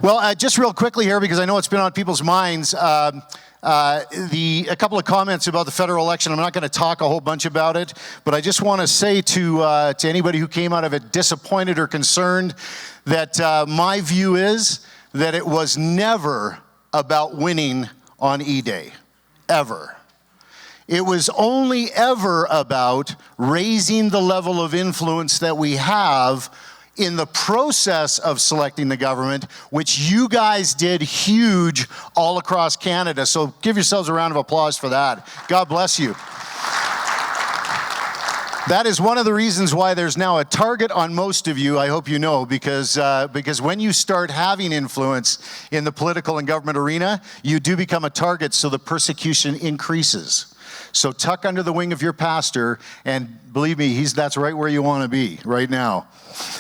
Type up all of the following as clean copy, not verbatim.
Well, just real quickly here, because I know it's been on people's minds, a couple of comments about the federal election. I'm not going to talk a whole bunch about it, but I just want to say to anybody who came out of it disappointed or concerned that my view is that it was never about winning on E-Day, ever. It was only ever about raising the level of influence that we have in the process of selecting the government, which you guys did huge all across Canada. So give yourselves a round of applause for that. God bless you. That is one of the reasons why there's now a target on most of you, I hope you know, because when you start having influence in the political and government arena, you do become a target, so the persecution increases. So tuck under the wing of your pastor, and believe me, that's right where you want to be right now.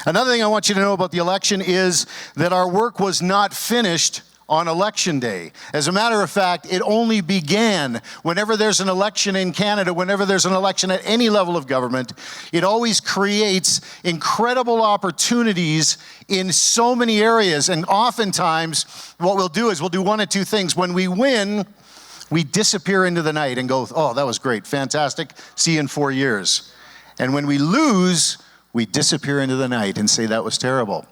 Another thing I want you to know about the election is that our work was not finished on election day. As a matter of fact, it only began whenever there's an election in Canada, whenever there's an election at any level of government, it always creates incredible opportunities in so many areas. And oftentimes, what we'll do is we'll do one of two things. When we win, we disappear into the night and go, oh, that was great, fantastic, see you in 4 years. And when we lose, we disappear into the night and say that was terrible.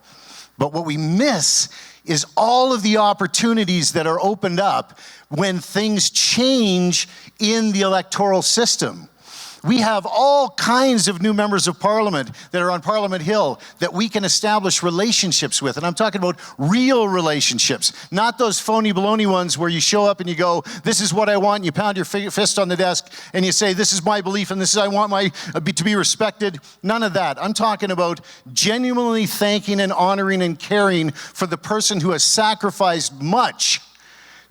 But what we miss is all of the opportunities that are opened up when things change in the electoral system. We have all kinds of new members of parliament that are on Parliament Hill that we can establish relationships with. And I'm talking about real relationships, not those phony baloney ones where you show up and you go, this is what I want, and you pound your fist on the desk and you say, this is my belief and this is I want to be respected. None of that. I'm talking about genuinely thanking and honoring and caring for the person who has sacrificed much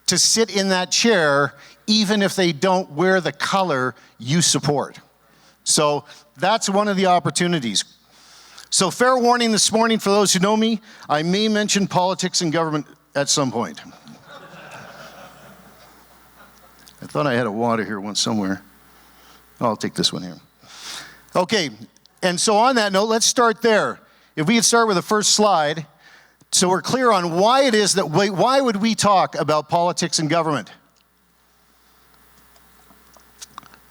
to sit in that chair, even if they don't wear the color you support. So that's one of the opportunities. So fair warning this morning for those who know me, I may mention politics and government at some point. I thought I had a water here once somewhere. I'll take this one here. Okay, and so on that note, let's start there. If we could start with the first slide, so we're clear on why it is that, why would we talk about politics and government?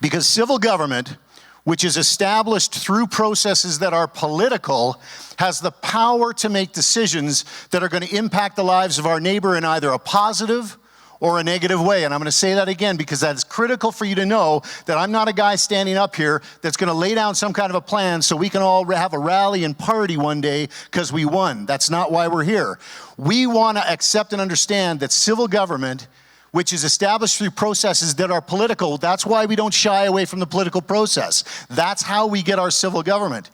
Because civil government, which is established through processes that are political, has the power to make decisions that are going to impact the lives of our neighbor in either a positive or a negative way. And I'm going to say that again because that's critical for you to know that I'm not a guy standing up here that's going to lay down some kind of a plan so we can all have a rally and party one day because we won. That's not why we're here. We want to accept and understand that civil government, which is established through processes that are political. That's why we don't shy away from the political process. That's how we get our civil government.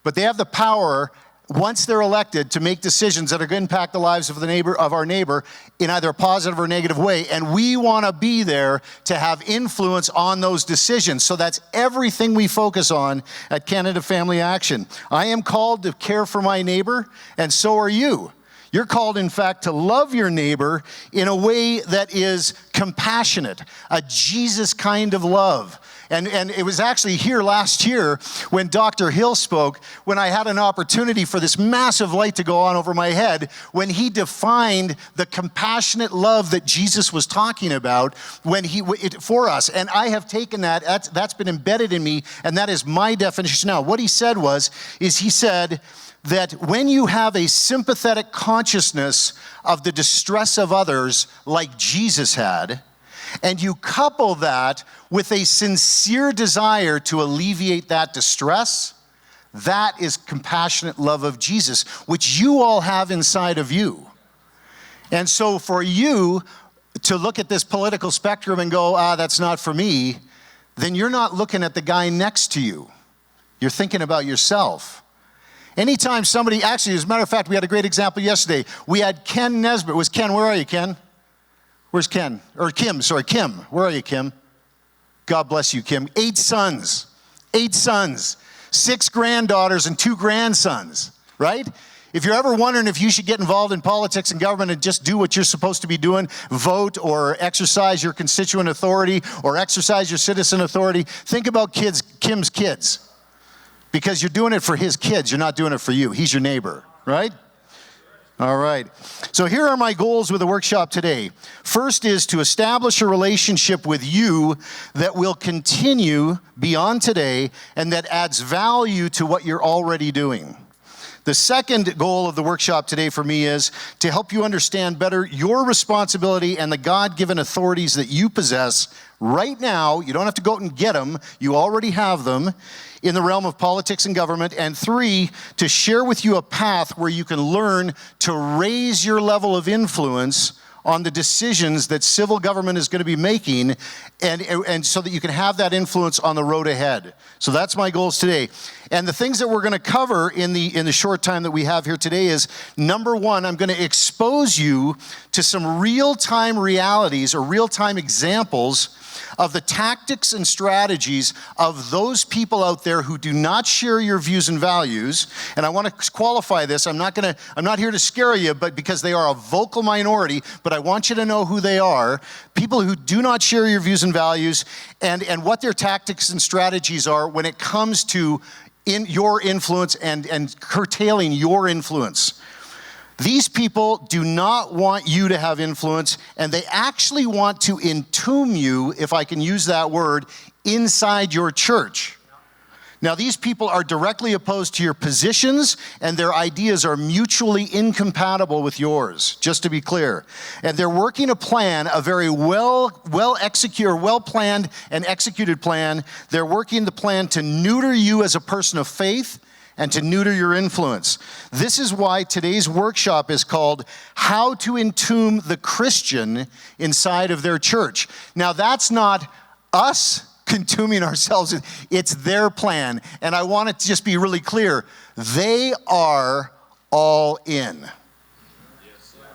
But they have the power, once they're elected, to make decisions that are going to impact the lives of our neighbor in either a positive or negative way. And we want to be there to have influence on those decisions. So that's everything we focus on at Canada Family Action. I am called to care for my neighbor, and so are you. You're called, in fact, to love your neighbor in a way that is compassionate, a Jesus kind of love. And it was actually here last year when Dr. Hill spoke, when I had an opportunity for this massive light to go on over my head, when he defined the compassionate love that Jesus was talking about for us. And I have taken that's been embedded in me, and that is my definition now. What he said he said, that when you have a sympathetic consciousness of the distress of others like Jesus had, and you couple that with a sincere desire to alleviate that distress, that is compassionate love of Jesus, which you all have inside of you. And so for you to look at this political spectrum and go, that's not for me, then you're not looking at the guy next to you. You're thinking about yourself. Anytime somebody, actually, as a matter of fact, we had a great example yesterday. We had Ken Nesbitt. Where are you, Ken? Where's Ken? Or Kim, sorry, Kim. Where are you, Kim? God bless you, Kim. 8 sons. 6 granddaughters and 2 grandsons, right? If you're ever wondering if you should get involved in politics and government and just do what you're supposed to be doing, vote or exercise your constituent authority or exercise your citizen authority, think about Kim's kids. Because you're doing it for his kids, you're not doing it for you. He's your neighbor, right? All right. So here are my goals with the workshop today. First is to establish a relationship with you that will continue beyond today and that adds value to what you're already doing. The second goal of the workshop today for me is to help you understand better your responsibility and the God-given authorities that you possess right now. You don't have to go out and get them. You already have them in the realm of politics and government. And three, to share with you a path where you can learn to raise your level of influence on the decisions that civil government is going to be making, and so that you can have that influence on the road ahead. So that's my goals today. And the things that we're going to cover in the short time that we have here today is, number one, I'm going to expose you to some real-time realities or real-time examples of the tactics and strategies of those people out there who do not share your views and values. And I want to qualify this. I'm not here to scare you, but because they are a vocal minority, but I want you to know who they are. People who do not share your views and values, and what their tactics and strategies are when it comes to your influence and curtailing your influence. These people do not want you to have influence, and they actually want to entomb you, if I can use that word, inside your church. Now, these people are directly opposed to your positions, and their ideas are mutually incompatible with yours, just to be clear. And they're working a plan, a very well-planned and executed plan. They're working the plan to neuter you as a person of faith and to neuter your influence. This is why today's workshop is called How to Entomb the Christian Inside of Their Church. Now, that's not us entombing ourselves. It's their plan. And I want it to just be really clear. They are all in.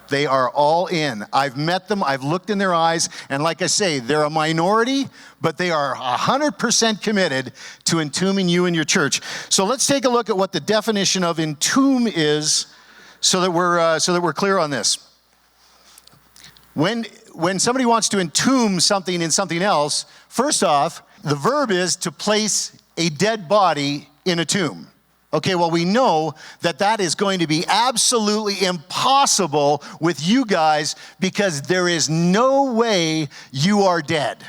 They are all in. I've met them. I've looked in their eyes. And like I say, they're a minority, but they are 100% committed to entombing you in your church. So let's take a look at what the definition of entomb is, so that we're clear on this. When somebody wants to entomb something in something else, first off, the verb is to place a dead body in a tomb. Okay, well, we know that is going to be absolutely impossible with you guys, because there is no way you are dead.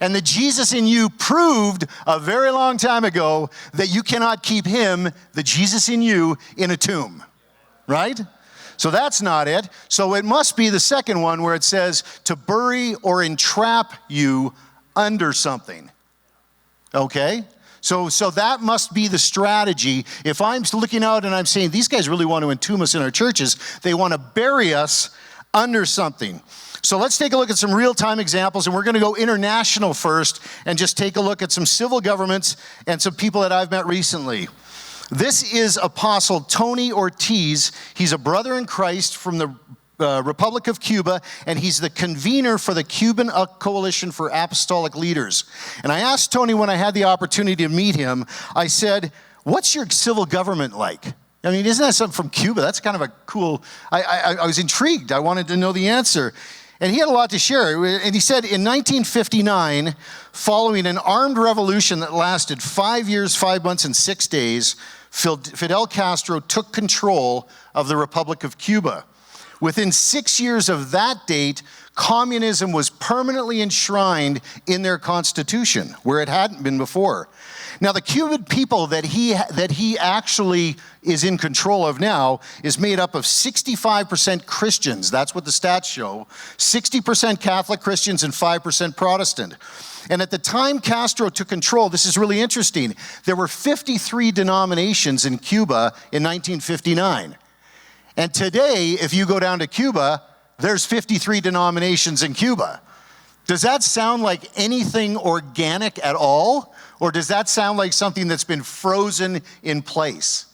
And the Jesus in you proved a very long time ago that you cannot keep him, the Jesus in you, in a tomb, right? So that's not it. So it must be the second one where it says to bury or entrap you under something, okay? So that must be the strategy. If I'm looking out and I'm saying, these guys really want to entomb us in our churches, they want to bury us under something. So let's take a look at some real-time examples, and we're going to go international first and just take a look at some civil governments and some people that I've met recently. This is Apostle Tony Ortiz. He's a brother in Christ from the Republic of Cuba, and he's the convener for the Cuban Coalition for Apostolic Leaders. And I asked Tony when I had the opportunity to meet him, I said, what's your civil government like? I mean, isn't that something from Cuba? That's kind of a cool, I was intrigued. I wanted to know the answer. And he had a lot to share. And he said in 1959, following an armed revolution that lasted 5 years, 5 months, and 6 days, Fidel Castro took control of the Republic of Cuba. Within 6 years of that date, communism was permanently enshrined in their constitution, where it hadn't been before. Now, the Cuban people that he actually is in control of now is made up of 65% Christians. That's what the stats show. 60% Catholic Christians and 5% Protestant. And at the time Castro took control, this is really interesting, there were 53 denominations in Cuba in 1959. And today, if you go down to Cuba, there's 53 denominations in Cuba. Does that sound like anything organic at all? Or does that sound like something that's been frozen in place?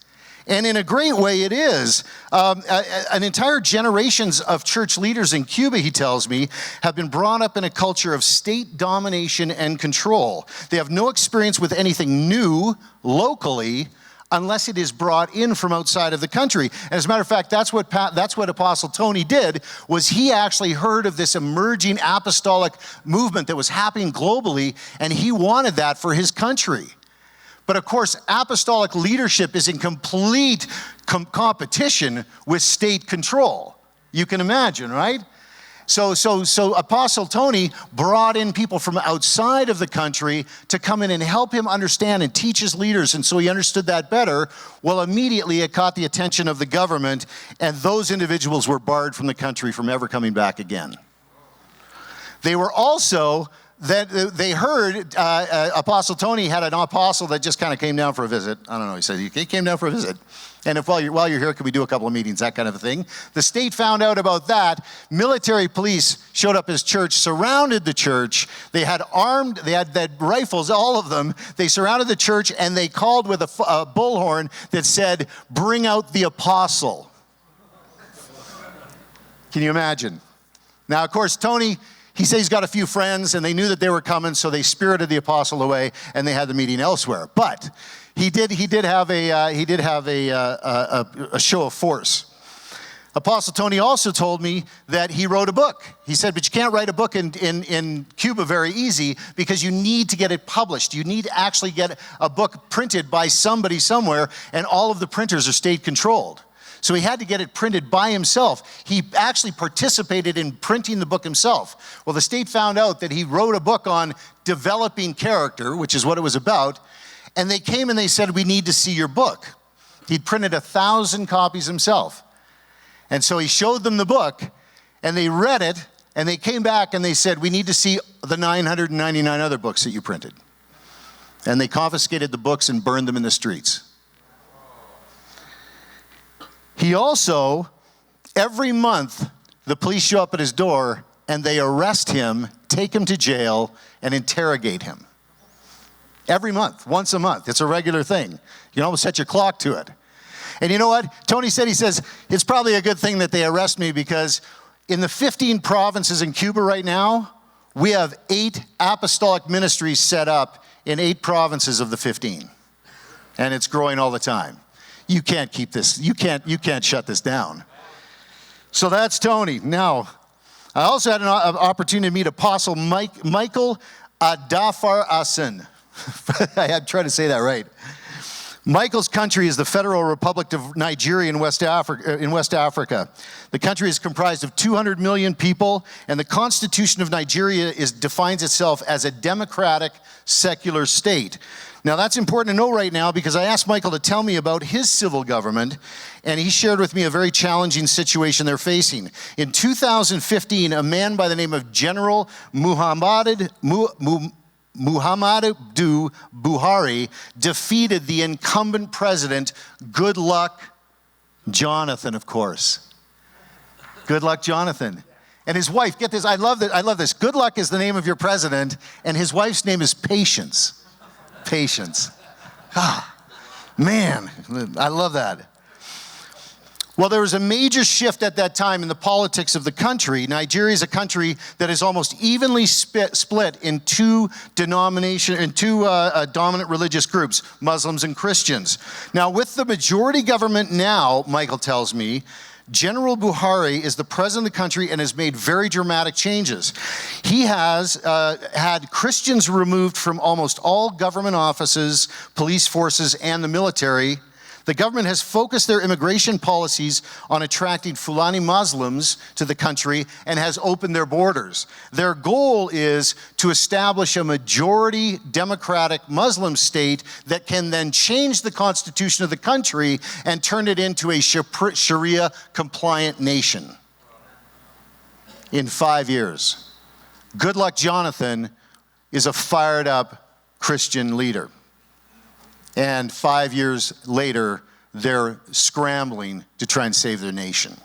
And in a great way, it is. An entire generations of church leaders in Cuba, he tells me, have been brought up in a culture of state domination and control. They have no experience with anything new locally, unless it is brought in from outside of the country. And as a matter of fact, that's what Apostle Tony did, was he actually heard of this emerging apostolic movement that was happening globally, and he wanted that for his country. But of course, apostolic leadership is in complete competition with state control. You can imagine, right? So Apostle Tony brought in people from outside of the country to come in and help him understand and teach his leaders, and so he understood that better. Well, immediately it caught the attention of the government, and those individuals were barred from the country from ever coming back again. They were also, that they heard Apostle Tony had an apostle that just kind of came down for a visit. I don't know, he said he came down for a visit. And if while you're here, can we do a couple of meetings, that kind of a thing. The state found out about that. Military police showed up at his church, surrounded the church. They had rifles, all of them. They surrounded the church, and they called with a bullhorn that said, "Bring out the apostle." Can you imagine? Now, of course, Tony, he said he's got a few friends, and they knew that they were coming, so they spirited the apostle away, and they had the meeting elsewhere. But he did have a show of force. Apostle Tony also told me that he wrote a book. He said, but you can't write a book in Cuba very easy, because you need to get it published. You need to actually get a book printed by somebody somewhere, and all of the printers are state controlled. So he had to get it printed by himself. He actually participated in printing the book himself. Well, the state found out that he wrote a book on developing character, which is what it was about, and they came and they said, we need to see your book. He'd printed 1,000 copies himself. And so he showed them the book, and they read it, and they came back and they said, we need to see the 999 other books that you printed. And they confiscated the books and burned them in the streets. He also, every month, the police show up at his door and they arrest him, take him to jail, and interrogate him. Every month, once a month. It's a regular thing. You can almost set your clock to it. And you know what? Tony said, he says, it's probably a good thing that they arrest me, because in the 15 provinces in Cuba right now, we have 8 apostolic ministries set up in 8 provinces of the 15. And it's growing all the time. You can't keep this, you can't shut this down. So that's Tony. Now, I also had an opportunity to meet Apostle Michael Adafar Asen. I'm trying to say that right. Michael's country is the Federal Republic of Nigeria in West Africa. The country is comprised of 200 million people, and the Constitution of Nigeria defines itself as a democratic, secular state. Now, that's important to know right now, because I asked Michael to tell me about his civil government, and he shared with me a very challenging situation they're facing. In 2015, a man by the name of General Muhammadu Buhari defeated the incumbent president, Goodluck Jonathan, of course. Goodluck Jonathan. And his wife, get this, I love this. Goodluck is the name of your president, and his wife's name is Patience. Patience. Man, I love that. Well, there was a major shift at that time in the politics of the country. Nigeria is a country that is almost evenly split in two dominant religious groups, Muslims and Christians. Now, with the majority government now, Michael tells me, General Buhari is the president of the country and has made very dramatic changes. He has had Christians removed from almost all government offices, police forces, and the military. The government has focused their immigration policies on attracting Fulani Muslims to the country and has opened their borders. Their goal is to establish a majority democratic Muslim state that can then change the constitution of the country and turn it into a Sharia-compliant nation in 5 years. Goodluck Jonathan is a fired-up Christian leader. And 5 years later, they're scrambling to try and save their nation.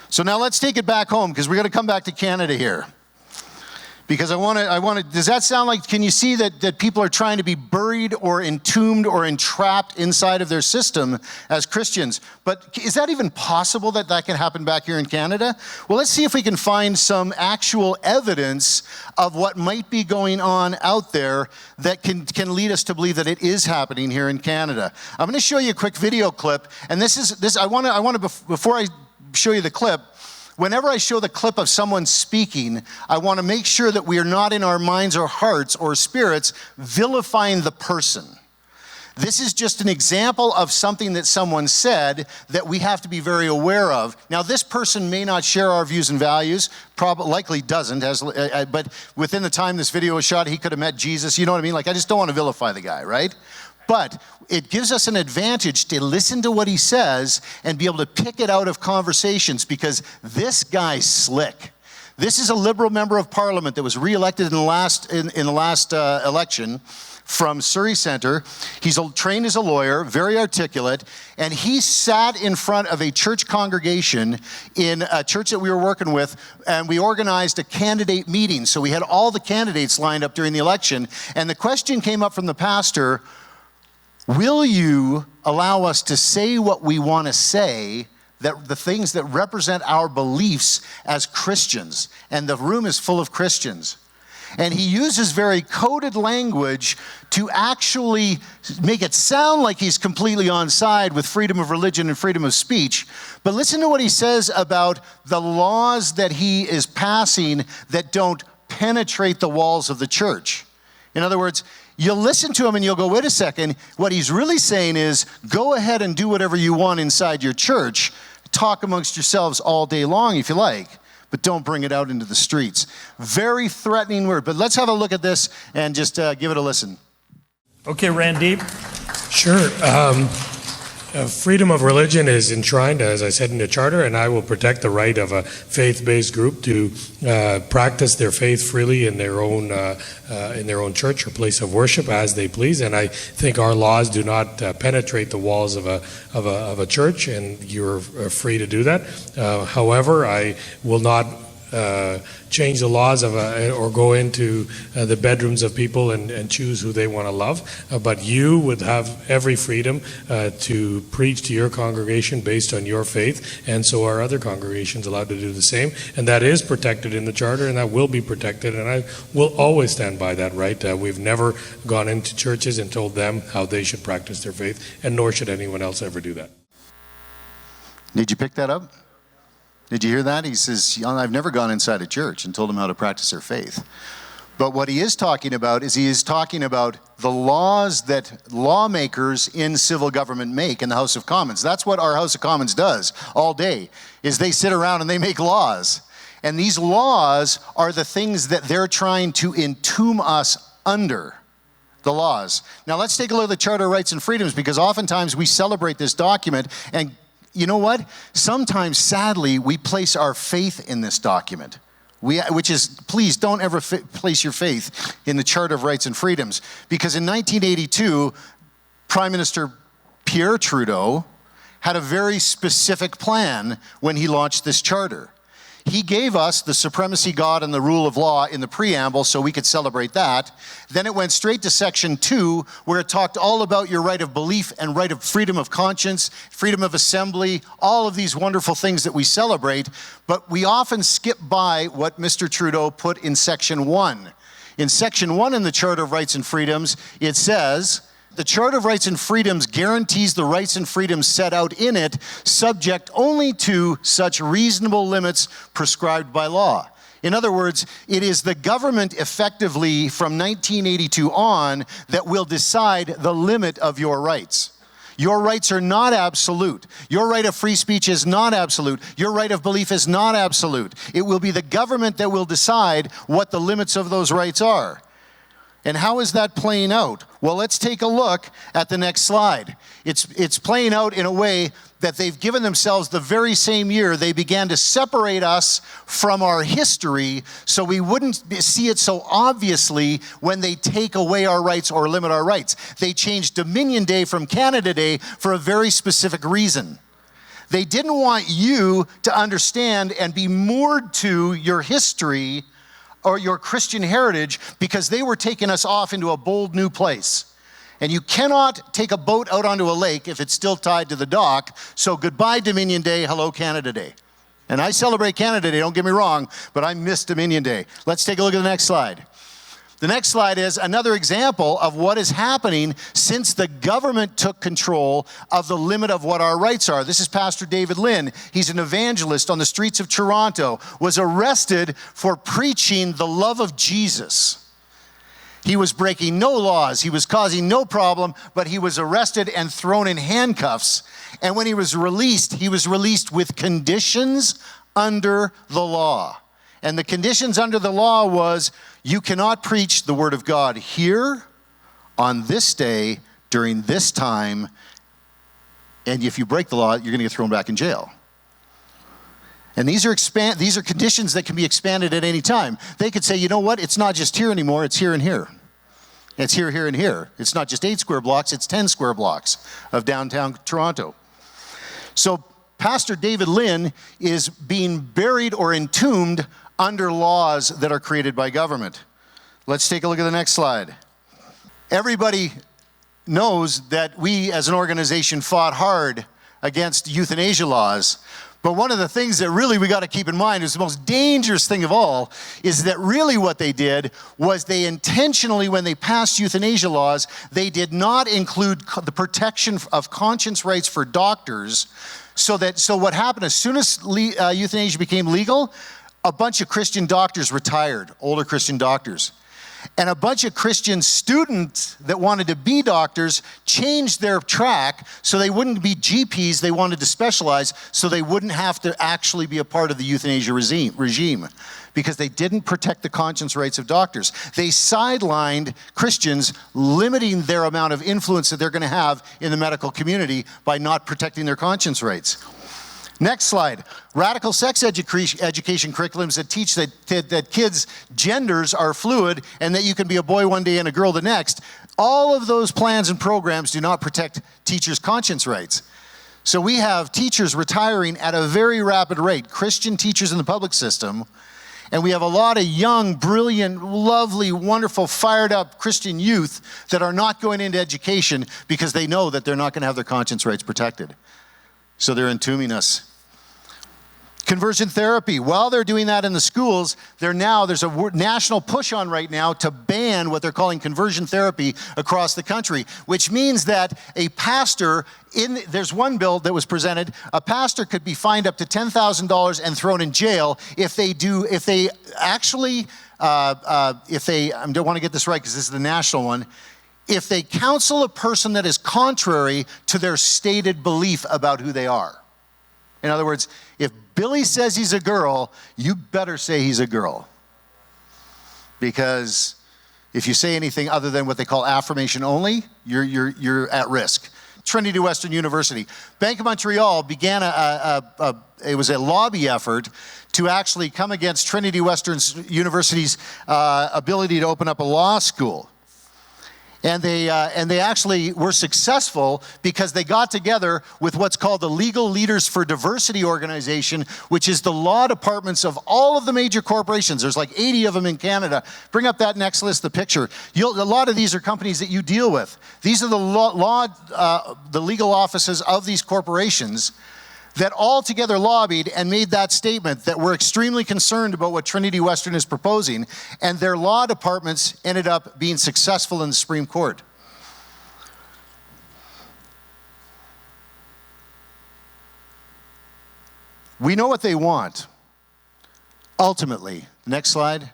So now let's take it back home, because we're going to come back to Canada here. Because I want to, does that sound like, can you see that people are trying to be buried or entombed or entrapped inside of their system as Christians? But is that even possible that can happen back here in Canada? Well, let's see if we can find some actual evidence of what might be going on out there that can lead us to believe that it is happening here in Canada. I'm going to show you a quick video clip, and I want to before I show you the clip, whenever I show the clip of someone speaking, I want to make sure that we are not in our minds or hearts or spirits vilifying the person. This is just an example of something that someone said that we have to be very aware of. Now, this person may not share our views and values, likely doesn't, but within the time this video was shot, he could have met Jesus. You know what I mean? Like, I just don't want to vilify the guy, right? But it gives us an advantage to listen to what he says and be able to pick it out of conversations, because this guy's slick. This is a Liberal member of Parliament that was re-elected in the last election from Surrey Centre. He's trained as a lawyer, very articulate, and he sat in front of a church congregation in a church that we were working with, and we organized a candidate meeting. So we had all the candidates lined up during the election, and the question came up from the pastor, will you allow us to say what we want to say, that the things that represent our beliefs as Christians? And the room is full of Christians. And he uses very coded language to actually make it sound like he's completely on side with freedom of religion and freedom of speech. But listen to what he says about the laws that he is passing that don't penetrate the walls of the church. In other words, you'll listen to him and you'll go, wait a second, what he's really saying is, go ahead and do whatever you want inside your church. Talk amongst yourselves all day long if you like, but don't bring it out into the streets. Very threatening word, but let's have a look at this and just give it a listen. Okay, Randeep. Sure. Freedom of religion is enshrined, as I said, in the Charter, and I will protect the right of a faith-based group to practice their faith freely in their own church or place of worship as they please. And I think our laws do not penetrate the walls of a church, and you're free to do that. However, I will not change the laws or go into the bedrooms of people and choose who they want to love. But you would have every freedom to preach to your congregation based on your faith, and so are other congregations allowed to do the same. And that is protected in the Charter, and that will be protected, and I will always stand by that right. We've never gone into churches and told them how they should practice their faith, and nor should anyone else ever do that. Did you pick that up? Did you hear that? He says, I've never gone inside a church and told them how to practice their faith. But what he is talking about is he is talking about the laws that lawmakers in civil government make in the House of Commons. That's what our House of Commons does all day, is they sit around and they make laws. And these laws are the things that they're trying to entomb us under. The laws. Now let's take a look at the Charter of Rights and Freedoms, because oftentimes we celebrate this document, and you know what? Sometimes, sadly, we place our faith in this document. Which is, please don't ever place your faith in the Charter of Rights and Freedoms. Because in 1982, Prime Minister Pierre Trudeau had a very specific plan when he launched this charter. He gave us the supremacy of God and the rule of law in the preamble so we could celebrate that. Then it went straight to Section 2, where it talked all about your right of belief and right of freedom of conscience, freedom of assembly, all of these wonderful things that we celebrate. But we often skip by what Mr. Trudeau put in Section 1. In Section 1 in the Charter of Rights and Freedoms, it says, the Charter of Rights and Freedoms guarantees the rights and freedoms set out in it, subject only to such reasonable limits prescribed by law. In other words, it is the government effectively from 1982 on that will decide the limit of your rights. Your rights are not absolute. Your right of free speech is not absolute. Your right of belief is not absolute. It will be the government that will decide what the limits of those rights are. And how is that playing out? Well, let's take a look at the next slide. It's playing out in a way that they've given themselves the very same year they began to separate us from our history so we wouldn't see it so obviously when they take away our rights or limit our rights. They changed Dominion Day from Canada Day for a very specific reason. They didn't want you to understand and be moored to your history or your Christian heritage, because they were taking us off into a bold new place. And you cannot take a boat out onto a lake if it's still tied to the dock. So goodbye Dominion Day, hello Canada Day. And I celebrate Canada Day, don't get me wrong, but I miss Dominion Day. Let's take a look at the next slide. The next slide is another example of what is happening since the government took control of the limit of what our rights are. This is Pastor David Lynn. He's an evangelist on the streets of Toronto, was arrested for preaching the love of Jesus. He was breaking no laws. He was causing no problem, but he was arrested and thrown in handcuffs. And when he was released with conditions under the law. And the conditions under the law was, you cannot preach the word of God here, on this day, during this time, and if you break the law, you're going to get thrown back in jail. And these are conditions that can be expanded at any time. They could say, you know what, it's not just here anymore, it's here and here. It's here, here, and here. It's not just 8 square blocks, it's 10 square blocks of downtown Toronto. So Pastor David Lynn is being buried or entombed under laws that are created by government. Let's take a look at the next slide. Everybody knows that we as an organization fought hard against euthanasia laws. But one of the things that really we got to keep in mind is the most dangerous thing of all is that really what they did was they intentionally, when they passed euthanasia laws, they did not include the protection of conscience rights for doctors. So what happened, as soon as euthanasia became legal, a bunch of Christian doctors retired, older Christian doctors. And a bunch of Christian students that wanted to be doctors changed their track so they wouldn't be GPs, they wanted to specialize so they wouldn't have to actually be a part of the euthanasia regime because they didn't protect the conscience rights of doctors. They sidelined Christians, limiting their amount of influence that they're going to have in the medical community by not protecting their conscience rights. Next slide. Radical sex education curriculums that teach that kids' genders are fluid and that you can be a boy one day and a girl the next. All of those plans and programs do not protect teachers' conscience rights. So we have teachers retiring at a very rapid rate, Christian teachers in the public system, and we have a lot of young, brilliant, lovely, wonderful, fired up Christian youth that are not going into education because they know that they're not going to have their conscience rights protected. So they're entombing us. Conversion therapy. While they're doing that in the schools, there's a national push on right now to ban what they're calling conversion therapy across the country, which means that a pastor, there's one bill that was presented, a pastor could be fined up to $10,000 and thrown in jail if they I don't want to get this right because this is the national one, if they counsel a person that is contrary to their stated belief about who they are. In other words, if Billy says he's a girl, you better say he's a girl. Because if you say anything other than what they call affirmation only, you're at risk. Trinity Western University. Bank of Montreal began it was a lobby effort to actually come against Trinity Western University's ability to open up a law school. And they actually were successful because they got together with what's called the Legal Leaders for Diversity organization, which is the law departments of all of the major corporations. There's like 80 of them in Canada. Bring up that next list, the picture. A lot of these are companies that you deal with. These are the legal offices of these corporations that all together lobbied and made that statement that we're extremely concerned about what Trinity Western is proposing, and their law departments ended up being successful in the Supreme Court. We know what they want. Ultimately, next slide,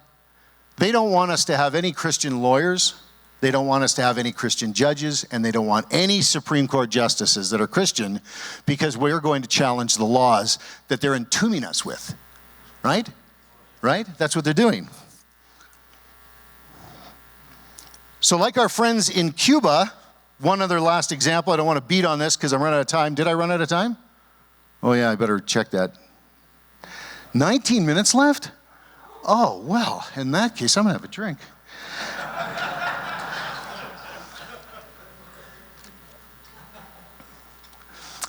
they don't want us to have any Christian lawyers. They don't want us to have any Christian judges, and they don't want any Supreme Court justices that are Christian because we're going to challenge the laws that they're entombing us with. Right? Right? That's what they're doing. So like our friends in Cuba, one other last example. I don't want to beat on this because I'm running out of time. Did I run out of time? Oh yeah, I better check that. 19 minutes left? Oh, well, in that case, I'm going to have a drink.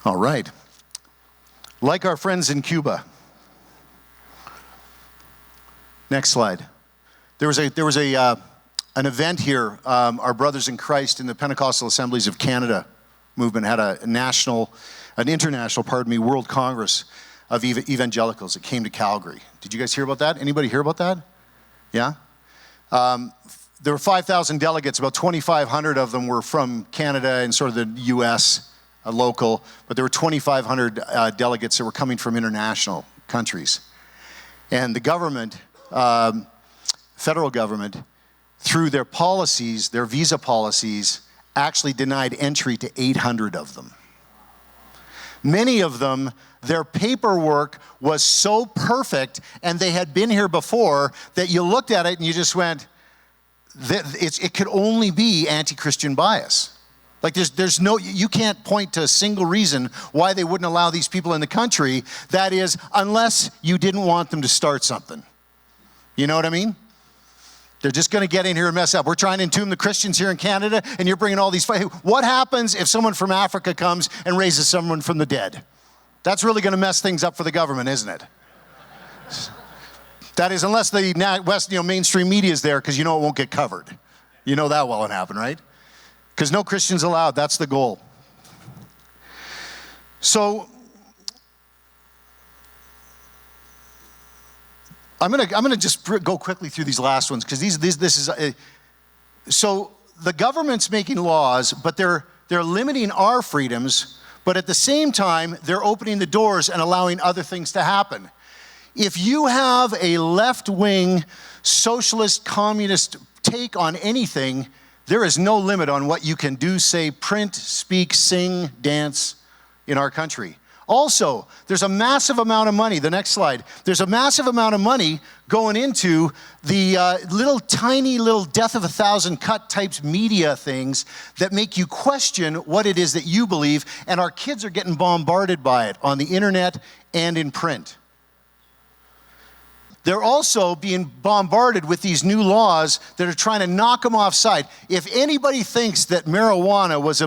All right. Like our friends in Cuba. Next slide. There was an event here. Our brothers in Christ in the Pentecostal Assemblies of Canada movement had an international, world congress of evangelicals that came to Calgary. Did you guys hear about that? Anybody hear about that? Yeah? There were 5,000 delegates. About 2,500 of them were from Canada and sort of the U.S., local, but there were 2,500 delegates that were coming from international countries. And the government, federal government, through their policies, their visa policies, actually denied entry to 800 of them. Many of them, their paperwork was so perfect and they had been here before that you looked at it and you just went, it could only be anti-Christian bias. Like there's no, you can't point to a single reason why they wouldn't allow these people in the country. That is, unless you didn't want them to start something. You know what I mean? They're just going to get in here and mess up. We're trying to entomb the Christians here in Canada, and you're bringing all these. What happens if someone from Africa comes and raises someone from the dead? That's really going to mess things up for the government, isn't it? That is, unless the West, mainstream media is there, because it won't get covered. You know that won't happen, right? Because no Christians allowed. That's the goal. So I'm gonna just go quickly through these last ones because this is so the government's making laws, but they're limiting our freedoms, but at the same time they're opening the doors and allowing other things to happen. If you have a left-wing socialist communist take on anything, there is no limit on what you can do, say, print, speak, sing, dance in our country. Also, there's a massive amount of money, the next slide, there's a massive amount of money going into the tiny little death of a thousand cut types media things that make you question what it is that you believe, and our kids are getting bombarded by it on the internet and in print. They're also being bombarded with these new laws that are trying to knock them offside. If anybody thinks that marijuana was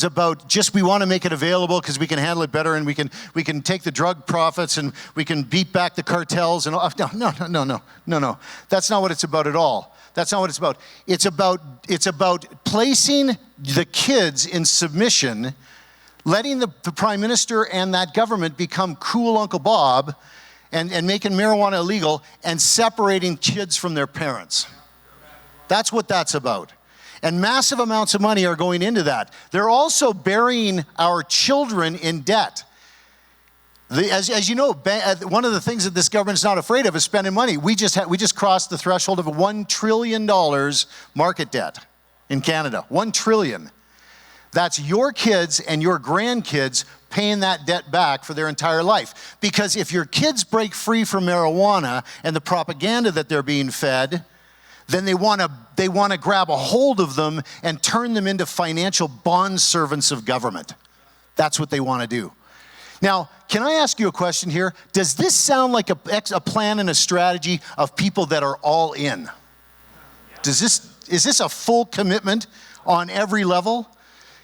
about just we want to make it available because we can handle it better and we can take the drug profits and we can beat back the cartels and all, no. That's not what it's about at all. That's not what it's about. It's about placing the kids in submission, letting the Prime Minister and that government become cool Uncle Bob, and making marijuana illegal and separating kids from their parents. That's what that's about. And massive amounts of money are going into that. They're also burying our children in debt. As you know, one of the things that this government's not afraid of is spending money. We just crossed the threshold of $1 trillion market debt in Canada. $1 trillion. That's your kids and your grandkids paying that debt back for their entire life. Because if your kids break free from marijuana and the propaganda that they're being fed, then they want to grab a hold of them and turn them into financial bond servants of government. That's what they want to do. Now, can I ask you a question here? Does this sound like a plan and a strategy of people that are all in? Is this a full commitment on every level?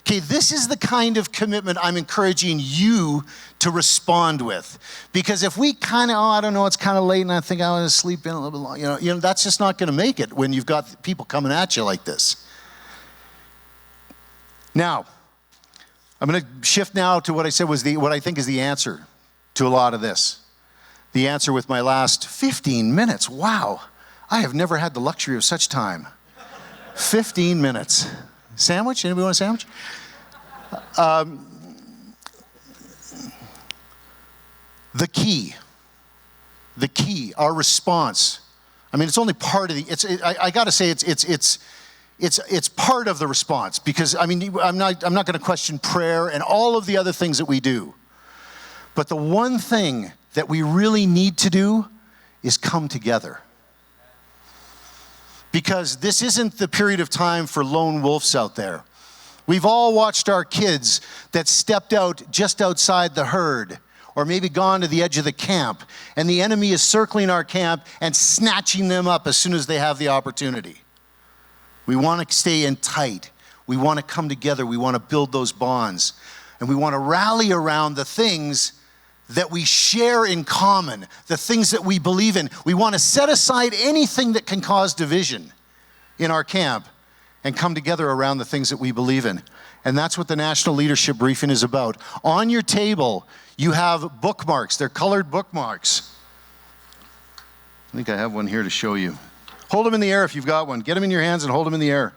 Okay, this is the kind of commitment I'm encouraging you to respond with. Because if we kind of, I don't know, it's kind of late and I think I want to sleep in a little bit long, that's just not going to make it when you've got people coming at you like this. Now, I'm going to shift now to what I said was what I think is the answer to a lot of this. The answer with my last 15 minutes. Wow, I have never had the luxury of such time. 15 minutes. Sandwich? Anybody want a sandwich? The key, our response. I mean, it's only part of I got to say it's part of the response, because I mean, I'm not going to question prayer and all of the other things that we do. But the one thing that we really need to do is come together. Because this isn't the period of time for lone wolves out there. We've all watched our kids that stepped out just outside the herd, or maybe gone to the edge of the camp, and the enemy is circling our camp and snatching them up as soon as they have the opportunity. We want to stay in tight. We want to come together. We want to build those bonds. And we want to rally around the things that we share in common, the things that we believe in. We want to set aside anything that can cause division in our camp and come together around the things that we believe in. And that's what the National Leadership Briefing is about. On your table, you have bookmarks. They're colored bookmarks. I think I have one here to show you. Hold them in the air if you've got one. Get them in your hands and hold them in the air.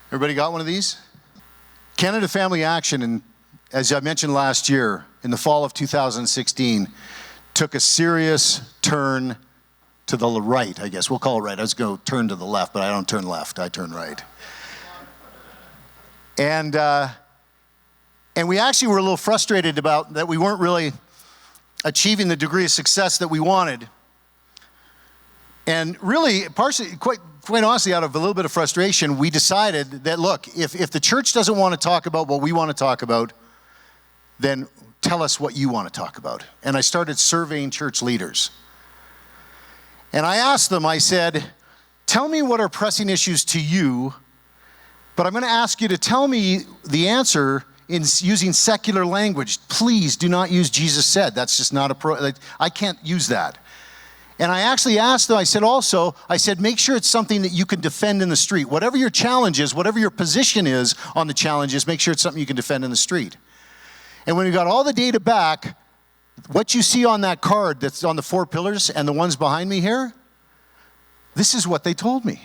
Everybody got one of these? Canada Family Action, and as I mentioned last year, in the fall of 2016, took a serious turn to the right, I guess. We'll call it right. I was going to turn to the left, but I don't turn left. I turn right. And we actually were a little frustrated about that we weren't really achieving the degree of success that we wanted. And really, partially, quite honestly, out of a little bit of frustration, we decided that, look, if the church doesn't want to talk about what we want to talk about, then tell us what you want to talk about. And I started surveying church leaders. And I asked them, I said, tell me what are pressing issues to you, but I'm going to ask you to tell me the answer in using secular language. Please do not use Jesus said. That's just not I can't use that. And I actually asked them, I said, make sure it's something that you can defend in the street. Whatever your challenge is, whatever your position is on the challenges, make sure it's something you can defend in the street. And when we got all the data back, what you see on that card that's on the 4 pillars and the ones behind me here, this is what they told me.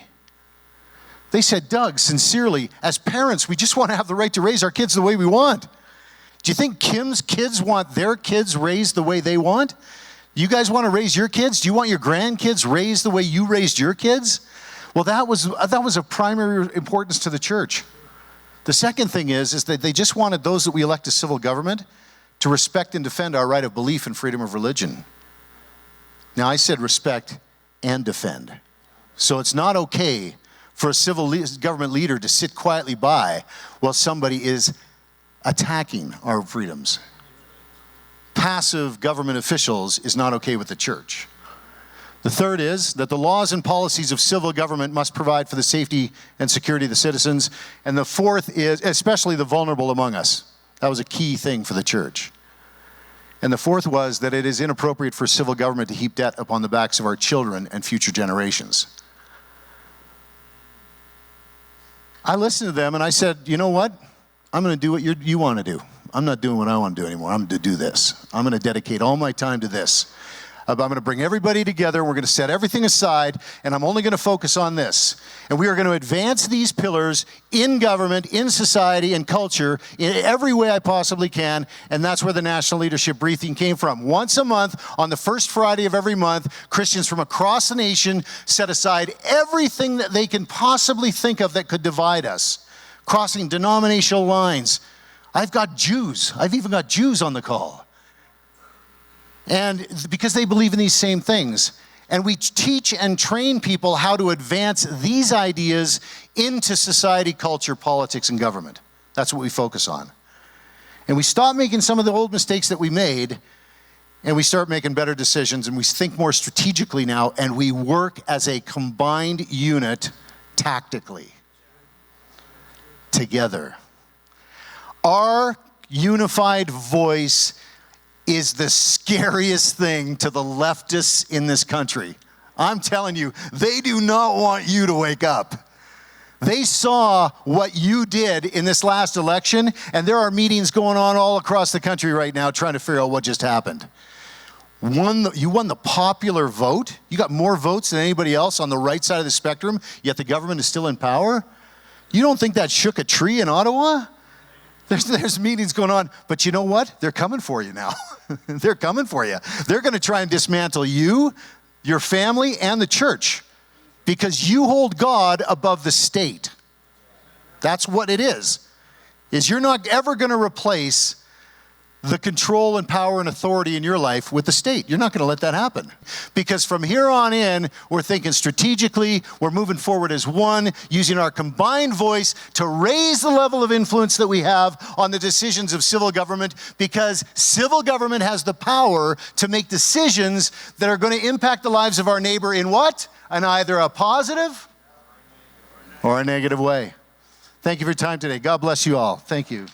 They said, Doug, sincerely, as parents, we just want to have the right to raise our kids the way we want. Do you think Kim's kids want their kids raised the way they want? You guys want to raise your kids? Do you want your grandkids raised the way you raised your kids? Well, that was of primary importance to the church. The second thing is that they just wanted those that we elect to civil government to respect and defend our right of belief and freedom of religion. Now, I said respect and defend. So it's not okay for a civil government leader to sit quietly by while somebody is attacking our freedoms. Passive government officials is not okay with the church. The third is that the laws and policies of civil government must provide for the safety and security of the citizens. And the fourth is especially the vulnerable among us. That was a key thing for the church. And the fourth was that it is inappropriate for civil government to heap debt upon the backs of our children and future generations. I listened to them and I said, you know what? I'm going to do what you want to do. I'm not doing what I want to do anymore. I'm going to do this. I'm going to dedicate all my time to this. I'm going to bring everybody together. We're going to set everything aside, and I'm only going to focus on this. And we are going to advance these pillars in government, in society, and culture in every way I possibly can, and that's where the National Leadership Briefing came from. Once a month, on the first Friday of every month, Christians from across the nation set aside everything that they can possibly think of that could divide us, crossing denominational lines. I've even got Jews on the call. And because they believe in these same things. And we teach and train people how to advance these ideas into society, culture, politics, and government. That's what we focus on. And we stop making some of the old mistakes that we made, and we start making better decisions, and we think more strategically now, and we work as a combined unit tactically together. Our unified voice is the scariest thing to the leftists in this country. I'm telling you, they do not want you to wake up. They saw what you did in this last election, and there are meetings going on all across the country right now trying to figure out what just happened. You won the popular vote. You got more votes than anybody else on the right side of the spectrum, yet the government is still in power. You don't think that shook a tree in Ottawa? There's meetings going on, but you know what? They're coming for you now. They're coming for you. They're going to try and dismantle you, your family, and the church because you hold God above the state. That's what it is you're not ever going to replace the control and power and authority in your life with the state. You're not going to let that happen. Because from here on in, we're thinking strategically, we're moving forward as one, using our combined voice to raise the level of influence that we have on the decisions of civil government, because civil government has the power to make decisions that are going to impact the lives of our neighbor in what? In either a positive or a negative way. Thank you for your time today. God bless you all. Thank you.